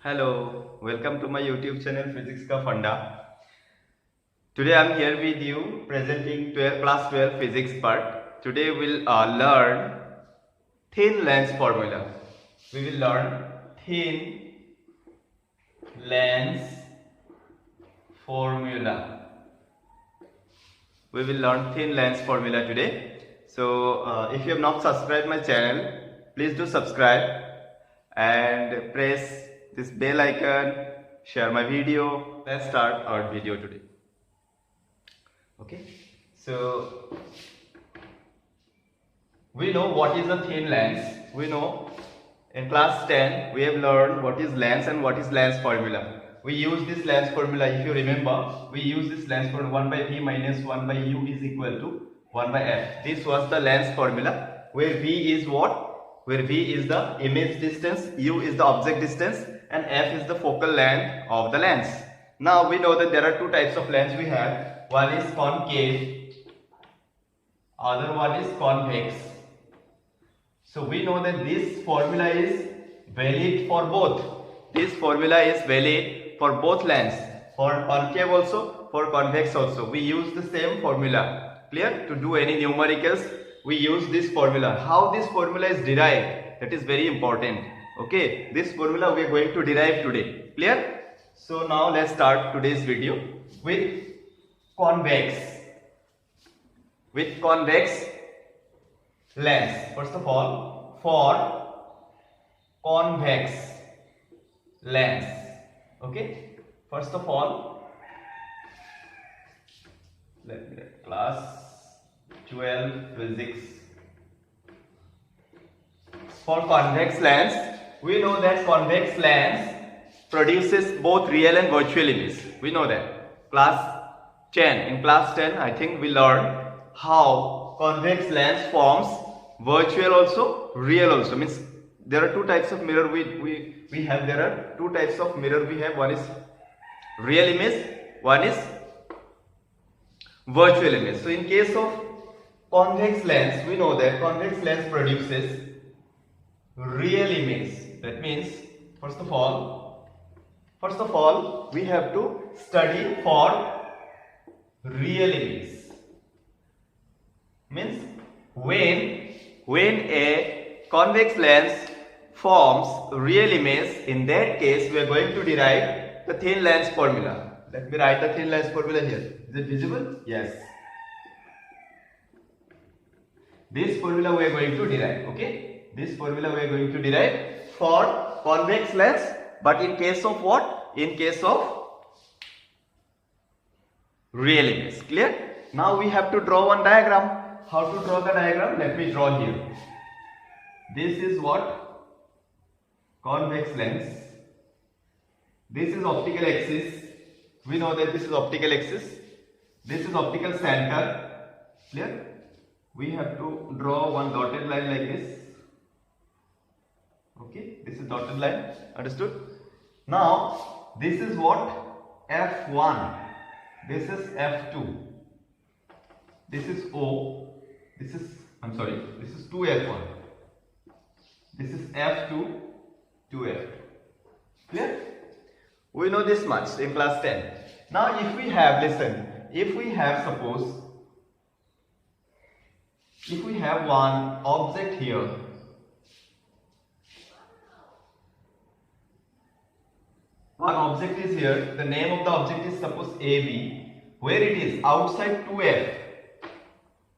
Hello, welcome to my YouTube channel Physics Ka Funda. Today I am here with you presenting class 12 physics part. Today we'll learn thin lens formula. We will learn thin lens formula. We will learn thin lens formula today. So if you have not subscribed my channel, please do subscribe and press this bell icon, share my video. Let's start our video today. Okay, so we know what is a thin lens. We know in class 10 we have learned what is lens and what is lens formula. We use this lens formula, if you remember, we use this lens formula 1 by v minus 1 by u is equal to 1 by f. This was the lens formula where v is what? Where v is the image distance, u is the object distance and f is the focal length of the lens. Now we know that there are two types of lens we have. One is concave, other one is convex. So we know that this formula is valid for both. This formula is valid for both lens, for concave also, for convex also. We use the same formula. Clear? To do any numericals, we use this formula. How this formula is derived, that is very important. Okay, this formula we are going to derive today. Clear? So now let's start today's video with convex. With convex lens. First of all, for convex lens. Okay, first of all, let me write class 12 physics. For convex lens, we know that convex lens produces both real and virtual image. We know that. Class 10. In class 10, I think we learned how convex lens forms virtual also, real also. Means there are two types of mirror we have. There are two types of mirror we have. One is real image, one is virtual image. So in case of convex lens, we know that convex lens produces real image. That means first of all we have to study for real image. Means when a convex lens forms real image, in that case we are going to derive the thin lens formula. Let me write the thin lens formula here. Is it visible? Yes. This formula we are going to derive. Okay, this formula we are going to derive for convex lens, but in case of what? In case of real image. Clear? Now we have to draw one diagram. How to draw the diagram? Let me draw here. This is what? Convex lens. This is optical axis. We know that this is optical axis. This is optical center. Clear? We have to draw one dotted line like this. Okay, this is dotted line. Understood? Now, this is what? F1. This is F2. This is O. This is, I'm sorry, this is 2F1. This is F2, 2F2. Clear? We know this much in class 10. Now if we have, listen, if we have, suppose, if we have one object here, one object is here, the name of the object is suppose AB, where it is outside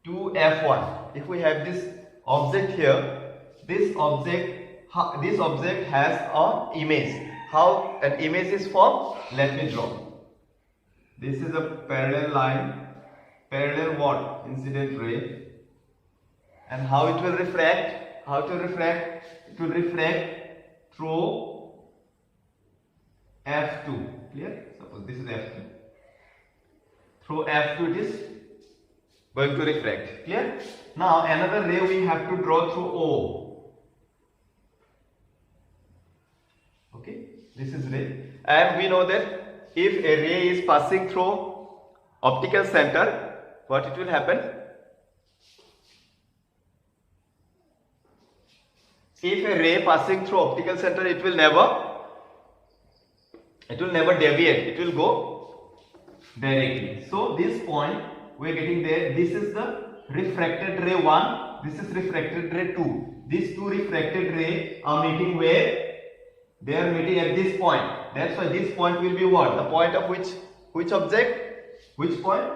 2F1. If we have this object here, this object has an image. How an image is formed? Let me draw. This is a parallel line, parallel what? Incident ray. And how it will refract? How to refract? It will refract through F2. Clear? Suppose this is F2. Through F2 it is going to refract. Clear? Now another ray we have to draw through O. Okay, this is ray. And we know that if a ray is passing through optical center, what it will happen? If a ray passing through optical center, it will never It will never deviate. It will go directly. So this point we are getting there. This is the refracted ray 1. This is refracted ray 2. These two refracted rays are meeting where? They are meeting at this point. That's why this point will be what? The point of which object? Which point?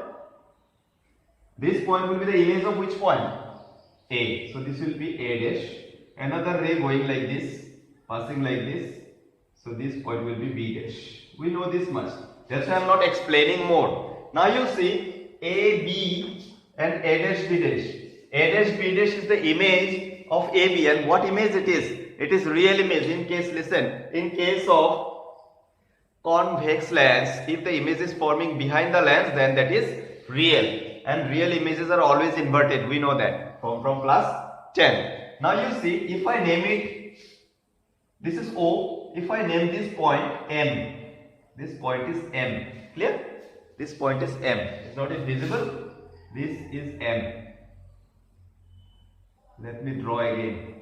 This point will be the image of which point? A. So this will be A dash. Another ray going like this, passing like this. So this point will be B dash. We know this much. That's why I am not explaining more. Now you see A, B and A dash, B dash. A dash, B dash is the image of AB, and what image it is? It is real image. In case, listen, in case of convex lens, if the image is forming behind the lens, then that is real. And real images are always inverted. We know that from class 10. Now you see, if I name it, this is O. If I name this point M, this point is M. Clear? This point is M. It's not visible. This is M. Let me draw again.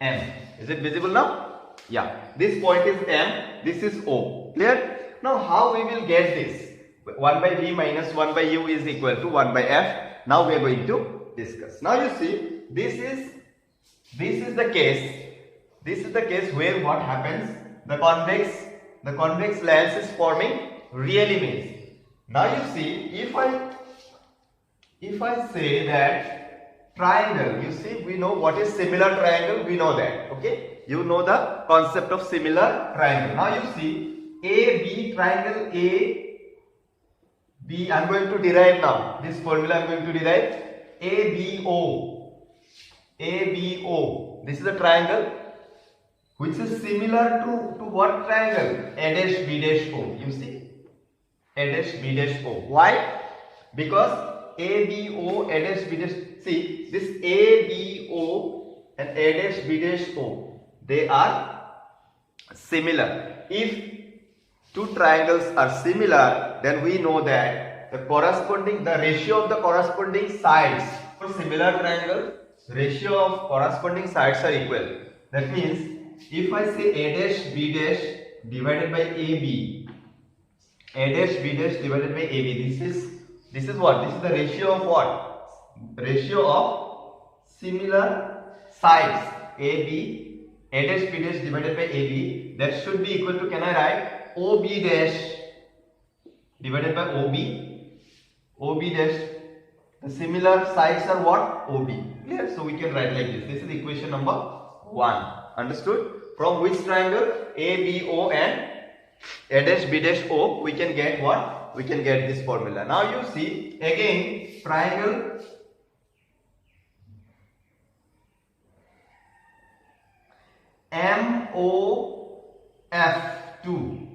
M. Is it visible now? Yeah. This point is M. This is O. Clear? Now how we will get this? 1 by V minus 1 by U is equal to 1 by F. Now we are going to discuss. Now you see, this is the case. This is the case where what happens? The convex lens is forming real image. Now you see, if I say that triangle, you see, we know what is similar triangle. We know that. Okay, you know the concept of similar triangle. Now you see, AB triangle A. B, I am going to derive now. This formula I am going to derive. ABO. ABO. This is a triangle which is similar to what triangle? A dash, B dash, O. You see? A dash, B dash, O. Why? Because ABO, A dash, B dash. See, this ABO and A dash, B dash, O. They are similar. If two triangles are similar, then we know that the ratio of the corresponding sides for similar triangles, ratio of corresponding sides are equal. That means if I say A dash, B dash divided by AB, A dash, B dash divided by AB, this is what? This is the ratio of what? Ratio of similar sides. AB, A dash, B dash divided by AB, that should be equal to, can I write? OB dash divided by OB. OB dash, the similar sides are what? OB. Clear? So we can write like this. This is equation number 1. Understood? From which triangle? ABO and A dash, B dash, O, we can get what? We can get this formula. Now you see, again, triangle MOF2.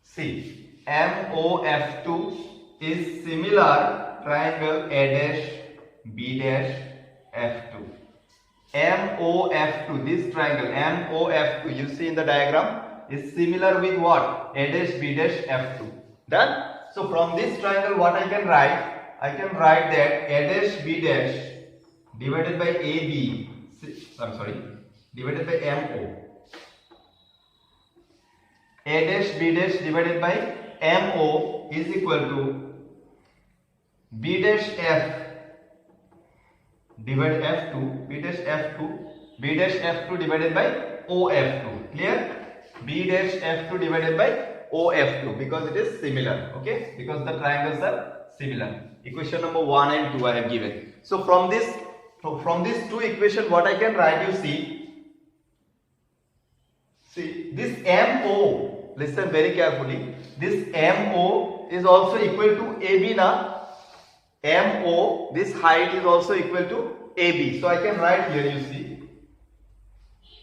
See, MOF2 is similar triangle A dash, B dash, F2. MOF2, this triangle MOF2, you see in the diagram, is similar with what? A dash, B dash, F2. Done? So from this triangle, what I can write? I can write that A dash, B dash divided by AB, divided by MO. A dash, B dash divided by MO is equal to B dash F divided F2, B dash F2, B dash F2 divided by OF2. Clear? B dash F2 divided by OF2, because it is similar. Okay? Because the triangles are similar. Equation number 1 and 2 I have given. So from these two equations, what I can write, you see this MO, listen very carefully, this MO is also equal to AB now. MO, this height is also equal to AB. So I can write here, you see,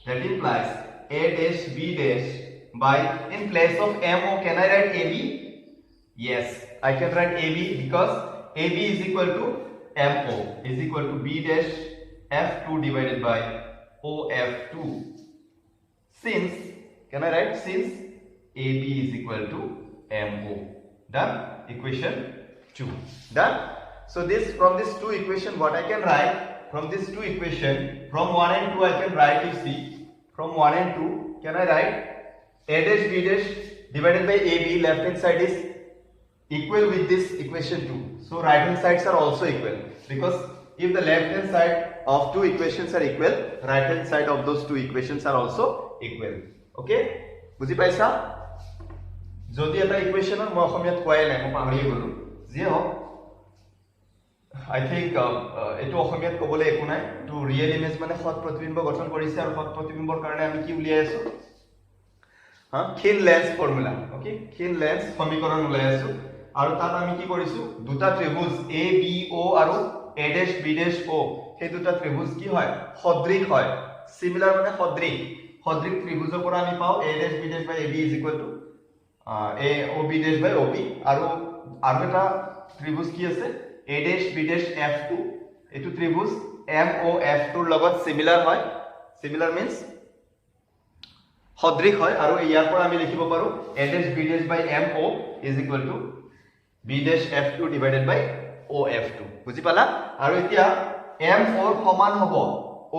that implies A dash, B dash by, in place of MO, can I write AB? Yes, I can write AB, because AB is equal to MO is equal to B dash F2 divided by OF2. Since, can I write, since AB is equal to MO. Done? Equation 2. Done? So this, from these two equations, what I can write? From these two equations, from 1 and 2 I can write, you see, from 1 and 2, can I write? A dash B dash divided by AB, left hand side is equal with this equation 2. So right hand sides are also equal, because if the left hand side of two equations are equal, right hand side of those two equations are also equal. Okay, বুজি পাইছা? যদি এটা ইকুৱেশ্যনৰ মই অসমীয়াত কোৱাই নাই, মই পাহৰি গলো, যি হওক I think এটো অসমীয়াত ক'বলৈ একো নাই। টু ৰিয়েল ইমেজ মানে সৎ প্ৰতিবিম্ব গঠন কৰিছে, আৰু সৎ প্ৰতিবিম্বৰ কাৰণে আমি কি উলিয়াই আছো? ক্ষীণ লেন্স ফৰ্মুলা। ওকে, ক্ষীণ লেন্স সমীকৰণ উলিয়াই আছো, আৰু তাত আমি কি কৰিছো, দুটা ত্ৰিভুজ এ বি ও আৰু এ ডেশ বি ডেশ ও, সেই দুটা ত্ৰিভুজ কি হয়? সদৃশ হয়। সিমিলাৰ মানে সদৃশ। সদৃশ ত্ৰিভুজৰ পৰা আমি পাও A dash B dash by A B is equal to A O B dash by O B, আৰু এটা ত্ৰিভুজ কি আছে? A dash B dash F2, এটো ত্রিভুজ MOF2 ৰ লগত সিমিলাৰ হয়। সিমিলাৰ means সদৃশ হয়, আৰু ইয়াৰ পৰা আমি লিখিব পাৰো A dash B dash by MO is equal to B dash F2 divided by OF2। বুজি পালা? আৰু এতিয়া MO ৰ সমান হ'ব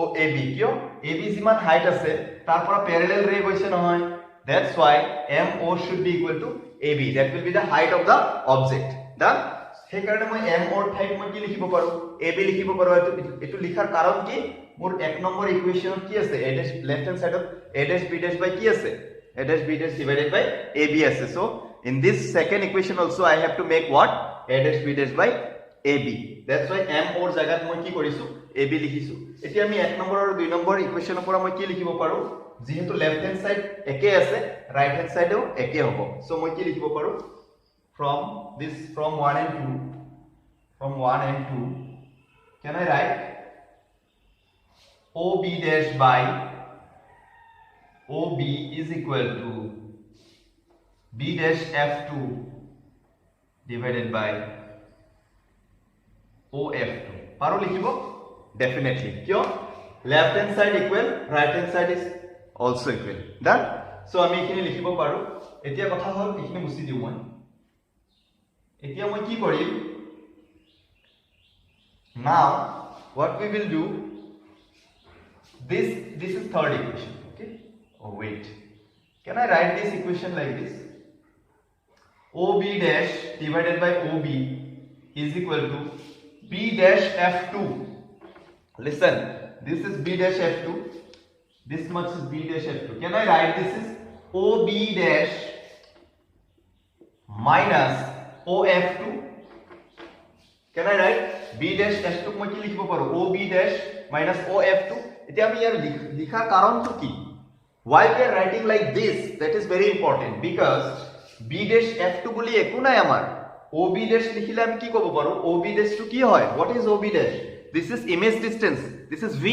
OAB। কিয়? AB যিমান হাইট আছে তাৰ পৰা প্যাৰেলাল ৰে গৈছে নহয়, that's why MO should be equal to AB, that will be the height of the object। done? সেই কাৰণে মই M or ঠাইত মই কি লিখিব পাৰো? AB লিখিব পাৰো। এটো লিখাৰ কাৰণ কি? মোৰ এক নম্বৰ ইকুৱেশ্যনত কি আছে? A dash left hand side of A dash B dash by কি আছে? A dash B dash divided by AB আছে। So in this second equation also I have to make what? A dash B dash by AB। That's why M or জায়গাত মই কি কৰিছো? AB লিখিছো। এতিয়া আমি এক নম্বৰ আৰু দুই নম্বৰ ইকুৱেশ্যনৰ পৰা মই কি লিখিব পাৰো? যেহেতু লেফট হ্যান্ড সাইড একে আছে, রাইট হ্যান্ড সাইডেও একে হ'ব। সো মই কি লিখিব পাৰো? From 1 and 2, can I write OB dash by OB is equal to B dash F2 divided by OF2? পাৰো লিখিব? Definitely। কিয়? left hand side equal, right hand side is also equal। done? So আমি এখিনি লিখিব পাৰো। এতিয়া কথা হল এখিনি মুছি দিও মই। এতিয়া মই কি কৰিম? Now what we will do, this is third equation। okay, oh wait, can I write this equation like this? OB dash divided by OB is equal to B dash F2। listen, this is B dash F2, this much is B dash F2। can I write this is OB dash minus OF2? can I write B dash F2 মই কি লিখিব পাৰো? OB dash minus OF2। এতিয়া আমি ইয়াৰ লিখাৰ কাৰণটো কি? why we are writing like this, that is very important, because B dash F2 বুলি একো নাই আমাৰ। OB dash লিখিলে আমি কি ক'ব পাৰো? OB dash টো কি হয়? what is OB dash? this is image distance, this is V।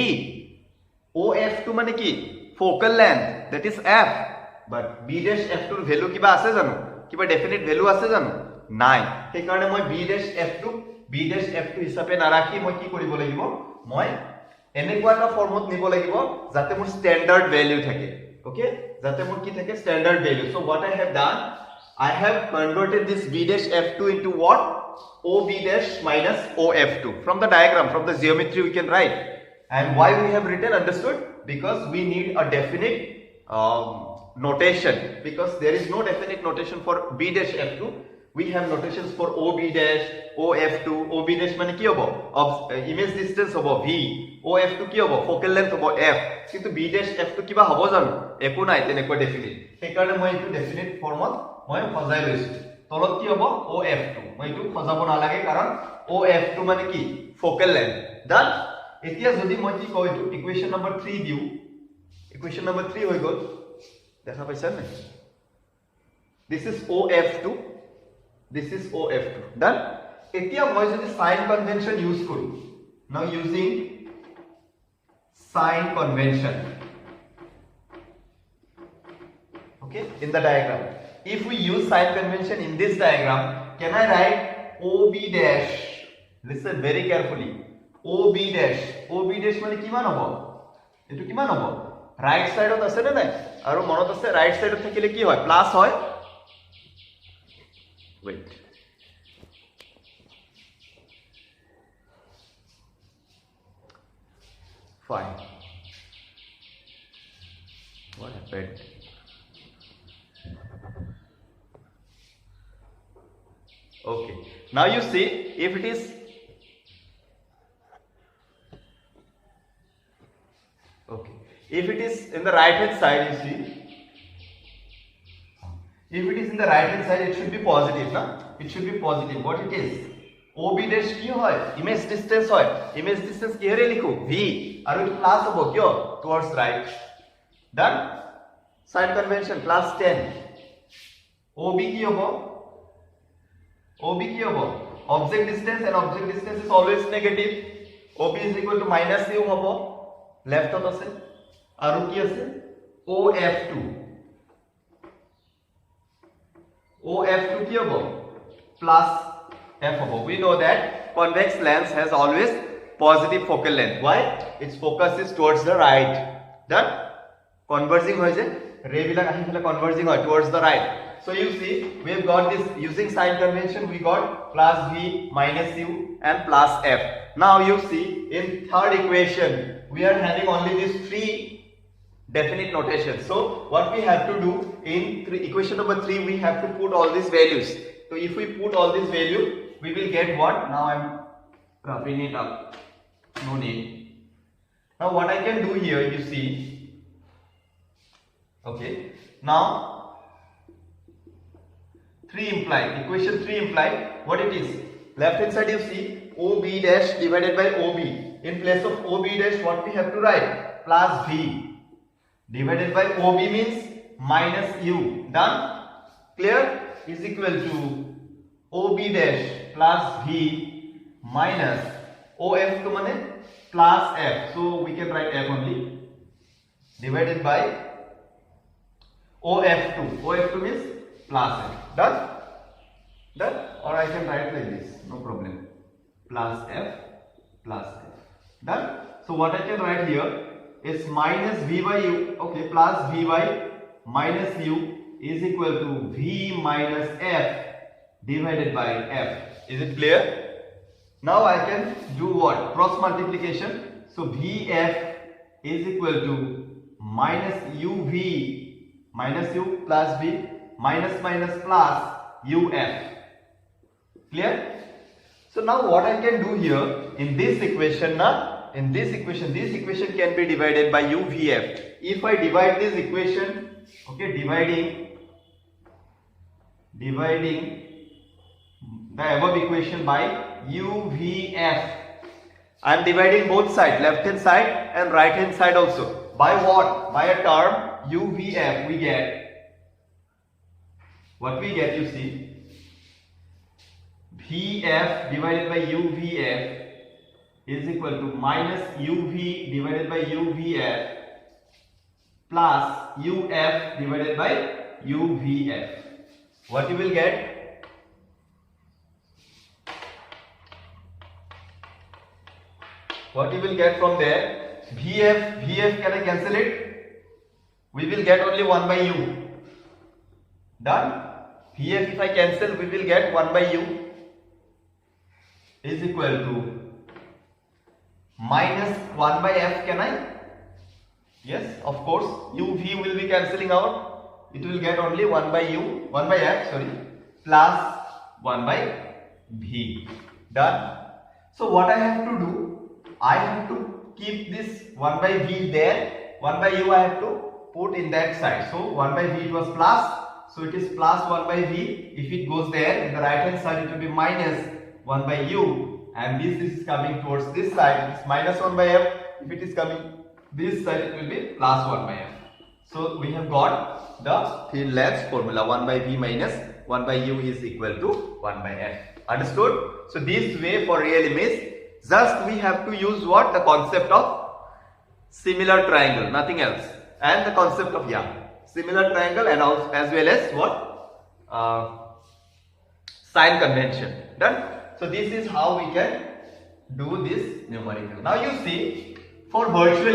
OF2 মানে কি? focal length, that is F। but B dash F2 ৰ ভ্যালু কিবা আছে জানো? কিবা ডেফিনিট ভ্যালু আছে জানো? নাই। সেই কাৰণে মই B dash F2 হিচাপে নাৰাখি মই কি কৰিব লাগিব? মই এনেকুৱা এটা ফৰ্মত নিব লাগিব যাতে মোৰ স্ট্যান্ডার্ড ভ্যালু থাকে। ওকে, যাতে মোৰ কি থাকে? Standard value. so what I have done, I have converted this B dash F2 into what? OB dash minus OF2। from the diagram, from the geometry we can write। and why we have written? understood? because we need a definite notation, because there is no definite notation for B dash F2। we have notations for OB dash, OF2। OB dash মানে কি হ'ব? Image distance হ'ব V। OF2 কি হ'ব? Focal length হ'ব F। কিন্তু B dash F2 কিবা হ'ব জানো? একো নাই তেনেকুৱা ডেফিনিট। সেই কাৰণে মই এইটো ডেফিনিট ফৰ্মত মই সজাই লৈছো। তলত কি হ'ব? OF2। মই এইটো সজাব নালাগে, কাৰণ OF2 মানে কি? Focal length. ডান? এতিয়া যদি মই কি কওঁ, এইটো ইকুৱেশ্যন নম্বৰ 3 দিও, ইকুৱেশ্যন নম্বৰ 3 হৈ গ'ল। দেখা পাইছা নে? this is OF2, this is OF2। done? এতিয়া মই যদি সাইন কনভেনশন ইউজ কৰো, now using sign convention, okay, in the diagram, if we use sign convention in this diagram, can I write OB dash? listen very carefully, OB dash মানে কিমান হ'ব? এটো কিমান হ'ব? রাইট সাইডত আছে না নাই? আৰু মনত আছে রাইট সাইডত থাকিলে কি হয়? প্লাস হয়। wait, fine, what happened? Okay. Now you see, if it is okay, if it is in the right hand side, you see, if it is in the right hand side, it should be positive, na? It should be positive. What it is? OB dash কি হয়? Image distance হয়. Image distance কি হরে লিখো? V. আর এটা plus হবে কিয়? Towards right. Done? Sign convention plus 10. OB কি হবে? OB কি হবে? Object distance, and object distance is always negative. OB is equal to minus u হবে. Left ত আছে. আৰু কি আছে? OF2. OF2 কি হবে? Plus F হবে. We know that convex lens has always positive focal length. Why? Its focus is towards the right. Done? Converging hoye je ray bilak ahi phale converging hoy towards the right. So you see, we have got this using sign convention. We got plus V minus U and plus F. Now you see, in third equation we are having only these three definite notation. So what we have to do in equation number 3, we have to put all these values. So if we put all these values, we will get what? Now I am roughing it up. No need. Now what I can do here, you see. Okay. Now 3 implied. Equation 3 implied. What it is? Left hand side you see OB dash divided by OB. In place of OB dash, what we have to write? Plus V. Divided by OB means minus U. Done? Clear? Is equal to OB dash plus V minus OF to mane plus F. So we can write F only. Divided by OF2. OF2 means plus F. Done? Done? Or I can write like this. No problem. Plus F plus F. Done? So what I can write here is minus V by U, okay, plus V by minus U is equal to V minus F divided by F. Is it clear? Now I can do what? Cross multiplication. So VF is equal to minus UV minus U plus V minus minus plus UF. Clear? So now what I can do here in this equation, in this equation can be divided by UVF. If I divide this equation, okay, dividing the above equation by UVF, I am dividing both sides, left hand side and right hand side also. By what? By a term UVF. We get what we get, you see, VF divided by UVF is equal to minus UV divided by UVF plus UF divided by UVF. What you will get? What you will get from there? VF, can I cancel it? We will get only 1 by U. Done? VF, if I cancel, we will get 1 by U is equal to minus 1 by F. Can I? Yes, of course. UV will be cancelling out. It will get only 1 by U, 1 by F, sorry, plus 1 by V. Done? So what I have to do? I have to keep this 1 by V there. 1 by U I have to put in that side. So 1 by V it was plus. So it is plus 1 by V. If it goes there, in the right hand side it will be minus 1 by U. And this is coming towards this side. It is minus 1 by F. If it is coming this side, it will be plus 1 by F. So we have got the thin lens formula. 1 by V minus 1 by U is equal to 1 by F. Understood? So this way for real image, just we have to use what? The concept of similar triangle, nothing else. And the concept of similar triangle, and also as well as what? Sign convention. Done? So this is how we can do this numerical. Now you see, for virtual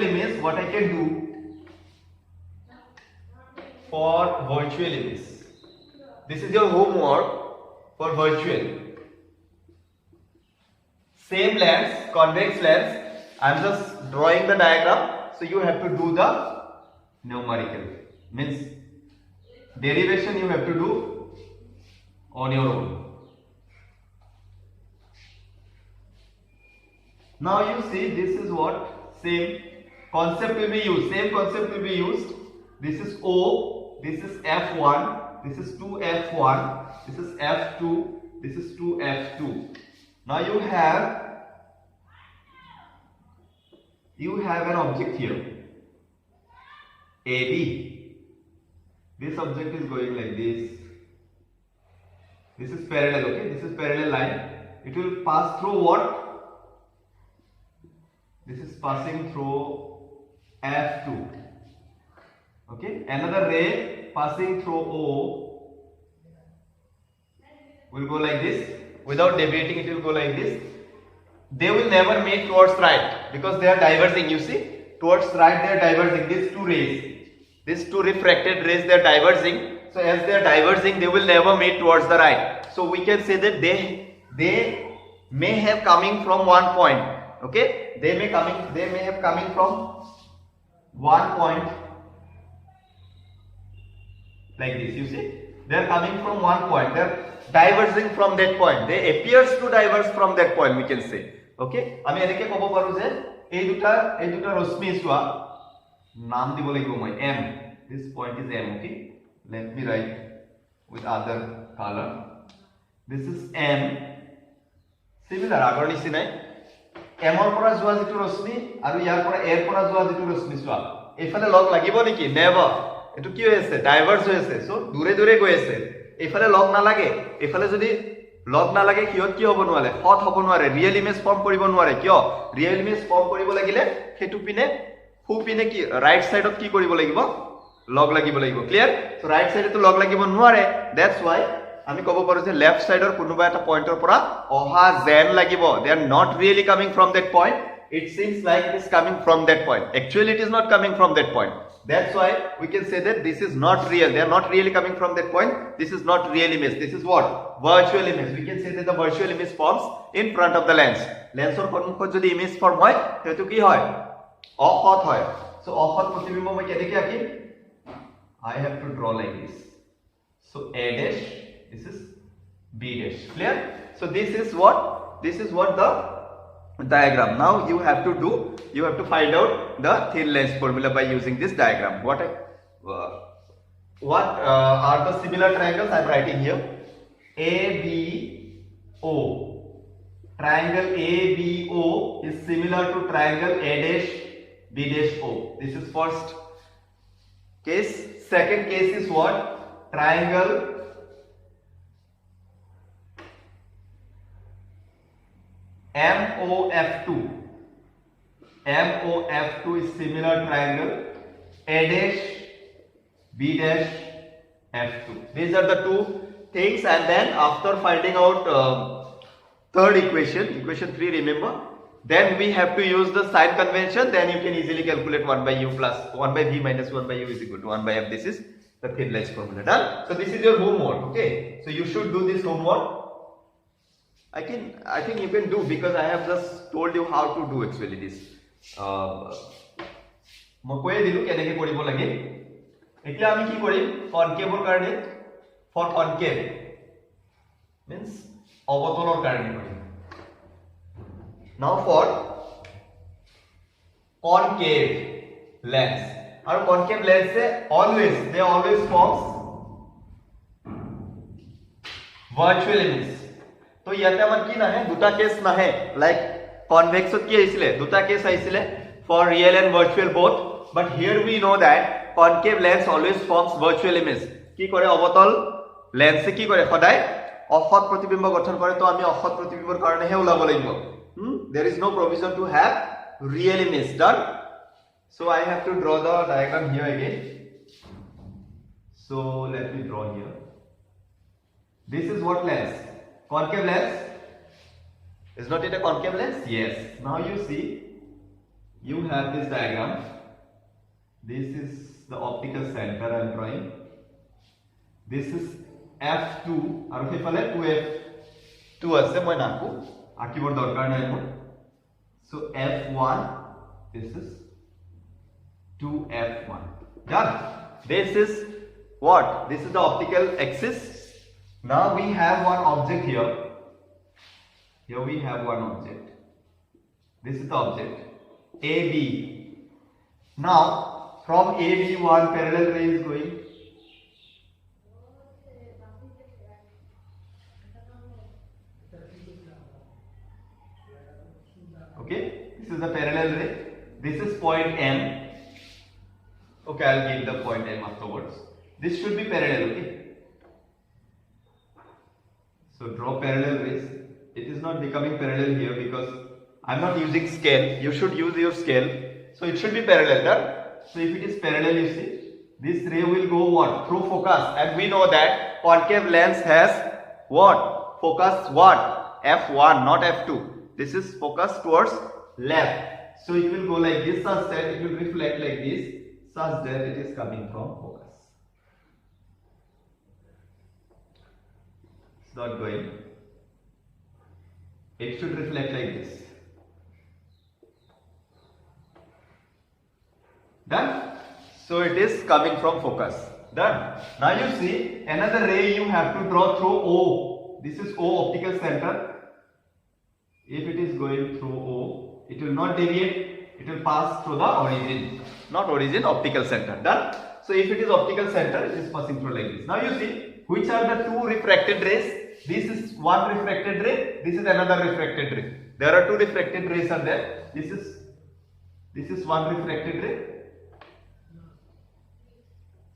image, what I can do for virtual image? This is your homework for virtual. Same lens, convex lens. I am just drawing the diagram. So you have to do the numerical. Means Derivation you have to do on your own. Now you see, this is what same concept will be used. Same concept will be used. This is O, this is F1, this is 2F1, this is F2, this is 2F2. Now you have an object here, AB. This object is going like this. This is parallel, okay? This is parallel line. It will pass through what? This is passing through F2. Okay? Another ray passing through O will go like this. Without deviating, it will go like this. They will never meet towards right because they are diverging. You see, towards right they are diverging. These two rays, these two refracted rays, they are diverging. So as they are diverging, they will never meet towards the right. So we can say that they may have coming from one point. Okay, they may have coming from one point like this. You see, they are coming from one point. They are diverging from that point. They appears to diverge from that point, we can say. Okay, আমি এনেকে কব পাৰো যে এই দুটা ৰশ্মি চোৱা নাম দিব লাগিব মই M. This point is M. Okay, let me write with other color. This is M. Similar আগৰ নিচিনাই M ৰ পৰা যোৱা যেটো ৰশ্মি আৰু ইয়াৰ পৰা A ৰ পৰা যোৱা যেটো ৰশ্মি চোৱা এইফালে লগ লাগিব নেকি? নেভাৰ. এটো কি হৈ আছে? ডাইভাৰ্জ হৈ আছে. সো দূৰে দূৰে গৈ আছে। এইফালে লগ না লাগে। এইফালে যদি লগ না লাগে কিহত কি হ'ব নোৱাৰে? হট হ'ব নোৱাৰে। ৰিয়েল ইমেজ ফৰ্ম কৰিব নোৱাৰে। কিয়? ৰিয়েল ইমেজ ফৰ্ম কৰিব লাগিলে হেতু পিনে হু পিনে কি ৰাইট সাইডত কি কৰিব লাগিব? লগ লাগিব লাগিব। ক্লিয়াৰ? সো ৰাইট সাইডেটো লগ লাগিব নোৱাৰে। দ্যাটস ওয়াই আমি কব পাৰো যে লেফট সাইডৰ কোনোবা এটা পইণ্টৰ পৰা অহা যেন লাগিব। They are not really coming from that point. It seems like it is coming from that point. Actually it is not coming from that point. That's why we can say that this is not real. They are not really coming from that point. This is not real image. This is what? Virtual image. We can say that the virtual image forms in front of the lens. Lens or সন্মুখত যদি image form হয় হেতু কি হয়? অহত হয়। So অহত প্রতিবিম্ব মই কেনেকৈ আঁকিম? I have to draw like this. So A dash, this is B dash. Clear? So this is what the diagram. Now you have to find out the thin lens formula by using this diagram. What are the similar triangles? I am writing here. ABO. Triangle ABO is similar to triangle A dash B dash O. This is first case. Second case is what? Triangle MOF2. MOF2 is similar triangle A dash B dash F2. These are the two things, and then after finding out third equation 3, remember, then we have to use the sign convention. Then you can easily calculate 1 by u plus 1 by v minus 1 by u is equal to 1 by f. This is the thin lens formula. Done. So this is your homework. Okay, so you should do this homework. I think you can do, because I have just told you how to do actually this. মই কৈ দিলো কেনেকৈ কৰিব লাগে। এতিয়া আমি কি কৰিম? কনকেভৰ কাৰণে, ফৰ কনকেভ means অবতলৰ কাৰণে কৰিম। Now for concave lens, আৰু concave lens they always forms virtual image. তো ইয়াতে আমাৰ কি নাহে? দুটা কেস নাহে। লাইক কনভেক্সত কি আহিছিলে? দুটা কেস আহিছিলে, for real and virtual both. But here we know that concave lens always forms virtual image. কি কৰে? অবতল লেন্সে কি কৰে? সদায় অসৎ প্ৰতিবিম্ব গঠন কৰে। তো আমি অসৎ প্ৰতিবিম্বৰ কাৰণেহে ওলাব লাগিব। There is no provision to have real image. Done. So I have to draw the diagram here again. So let me draw here. This is what lens? Concave lens. Is not it a concave lens? Yes. Now you see, you have this diagram. This is the optical center I am drawing. This is F2 আৰু সেইফালে 2F2 আছে, মই নাকো আঁকিবৰ দৰকাৰ নাই মোৰ। So F1, this is 2F1. Done. This is what? This is the optical axis. Now we have one object here. Here we have one object. This is the object AB. Now from AB one parallel ray is going. Okay, this is the parallel ray. This is point M. Okay, I'll give the point M afterwards. This should be parallel. Okay. So draw parallel rays. It is not becoming parallel here because I'm not using scale. You should use your scale. So it should be parallel. Done? So if it is parallel, you see, this ray will go what? Through focus. And we know that concave lens has what? Focus what? F1, not F2. This is focus towards left. So it will go like this such that it will reflect like this such that it is coming from focus. It's not going. It should reflect like this. Done? So it is coming from focus. Done? Now you see another ray you have to draw through O. This is O optical center. If it is going through O, it will not deviate. It will pass through the origin. Not origin, optical center. Done? So if it is optical center, it is passing through like this. Now you see which are the two refracted rays. This is one refracted ray. This is another refracted ray. There are two refracted rays are there. This is one refracted ray.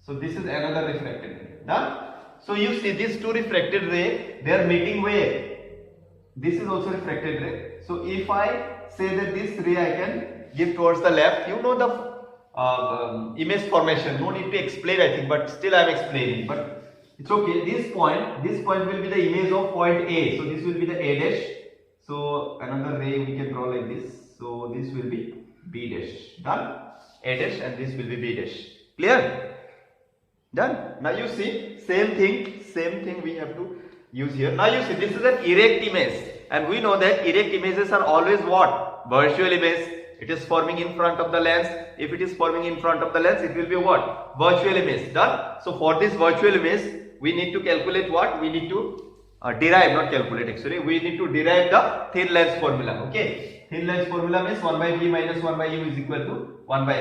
So this is another refracted ray. Done? So you see these two refracted ray, they are meeting where? This is also refracted ray. So if I say that this ray I can give towards the left, you know the image formation. No need to explain, I think, but still I am explaining. But it's okay. This point will be the image of point A. So this will be the A dash. So another ray we can draw like this. So this will be B dash. Done? A dash and this will be B dash. Clear? Done? Now you see same thing we have to use here. Now you see this is an erect image, and we know that erect images are always what? Virtual image. It is forming in front of the lens. If it is forming in front of the lens, it will be what? Virtual image. Done? So for this virtual image, we need to calculate what? We need to derive, not calculate actually. We need to derive the thin lens formula. Okay? Thin lens formula means 1 by V minus 1 by U is equal to 1 by